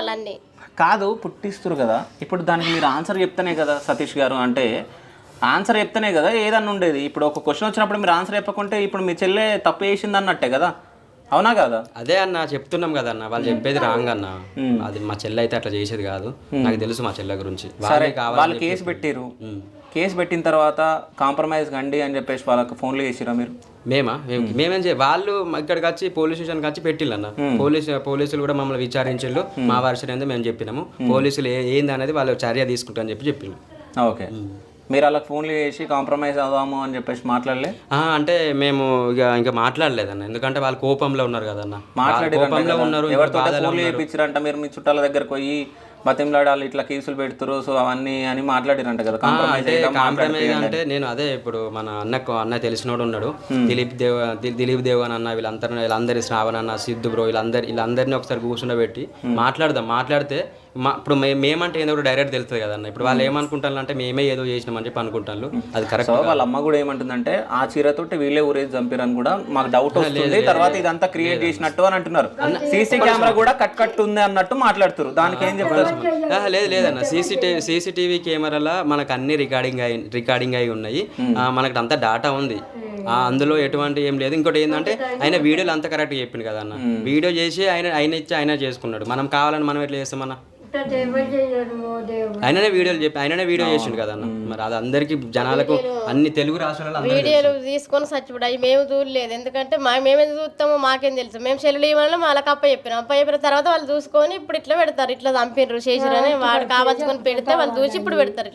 పుట్టించాలన్నీ. కాదు పుట్టిస్తారు కదా, ఇప్పుడు దానికి మీరు ఆన్సర్ చెప్తేనే కదా సతీష్ గారు, అంటే ఆన్సర్ చెప్తేనే కదా ఏదన్నా ఉండేది. ఇప్పుడు ఒక క్వశ్చన్ వచ్చినప్పుడు మీరు ఆన్సర్ చెప్పకుంటే ఇప్పుడు మీ చెల్లె తప్పు చేసింది అన్నట్టే కదా, అవునా కదా? అదే అన్న చెప్తున్నాం కదా అన్న, వాళ్ళు చెప్పేది రాంగ్ అన్న. అది మా చెల్లె అయితే అట్లా చేసేది కాదు, నాకు తెలుసు మా చెల్లె గురించి. సరే వాళ్ళు కేసు పెట్టిరు, కేసు పెట్టిన తర్వాత కాంప్రమైజ్ కండి అని చెప్పేసి వాళ్ళకి ఫోన్లు చేసిరా మీరు? మేమేం చేయాలి, వాళ్ళు ఇక్కడికి వచ్చి పోలీస్ స్టేషన్కి వచ్చి పెట్టిల్లన్న. పోలీసులు కూడా మమ్మల్ని విచారించిళ్ళు, మా వర్షన్ ఏందో మేము చెప్పినాము. పోలీసులు ఏంది అనేది వాళ్ళు చర్య తీసుకుంటారని చెప్పిండు. ఓకే, మీరు వాళ్ళకి ఫోన్లు చేసి కాంప్రమైజ్ అవుదాము అని చెప్పేసి మాట్లాడలే? అంటే మేము ఇంకా మాట్లాడలేదన్న, ఎందుకంటే వాళ్ళు కోపంలో ఉన్నారు కదన్న. కోపంలో ఉన్నారు, ఎవరితో ఫోన్లు చేయించారంట మీరు? మీ చుట్టాల దగ్గరకు పోయి బతిమలాడాలి, ఇట్లా కేసులు పెడుతురు సో అవన్నీ అని మాట్లాడిరంట కదా. కాంప్రమైజ్ అంటే నేను అదే ఇప్పుడు మన అన్న తెలిసినోడు ఉన్నాడు, దిలీప్ దేవ్ అని అన్న, వీళ్ళందరి శ్రావణ్ అన్న, సిద్ధు బ్రో, వీళ్ళందరినీ ఒకసారి కూర్చుండబెట్టి మాట్లాడితే ఇప్పుడు మేమంటే ఏదో డైరెక్ట్ తెలుస్తుంది కదన్న. ఇప్పుడు వాళ్ళు ఏమనుకుంటారు అంటే మేమే ఏదో చేసినామని చెప్పి అనుకుంటారు, అది కరెక్ట్. వాళ్ళ అమ్మ కూడా ఏమంటుందంటే ఆ చీరతోటి వీళ్ళే ఊరేసి చంపారని కూడా మాకు డౌట్ వస్తుంది, తర్వాత ఇదంతా క్రియేట్ చేసినట్టు అని అంటున్నారు. సీసీ కెమెరా కూడా కట్ ఉంది అన్నట్టు మాట్లాడుతారు, దానికి ఏం చెప్తారు? లేదన్న, సీసీటీవీ కెమెరాల మనకు అన్ని రికార్డింగ్ అయి ఉన్నాయి, మనకు అంతా డాటా ఉంది, అందులో ఎటువంటి ఏం లేదు. ఇంకోటి ఏంటంటే ఆయన వీడియోలు అంతా కరెక్ట్గా చెప్పిండు కదా అన్న, వీడియో చేసి ఆయన చేసుకున్నాడు. మనం కావాలని మనం ఎట్లా చేస్తామన్నా? ఆయననే వీడియో చేసిండు కదా అన్న. మరి అది అందరికి జనాలకు అన్ని తెలుగు రాష్ట్రాలలో వీడియోలు తీసుకొని చచ్చిపోయి మేము చూడలేదు, ఎందుకంటే మేమేం చూస్తామో మాకేం తెలుసు. మేము సెల్లు ఇవ్వడం వాళ్ళకి అప్ప చెప్పిన తర్వాత వాళ్ళు చూసుకొని ఇప్పుడు ఇట్లా పెడతారు, ఇట్లా చంపిర్రు చేసిరని వాడు కావాల్సుకొని పెడితే వాళ్ళు చూసి ఇప్పుడు పెడతారు.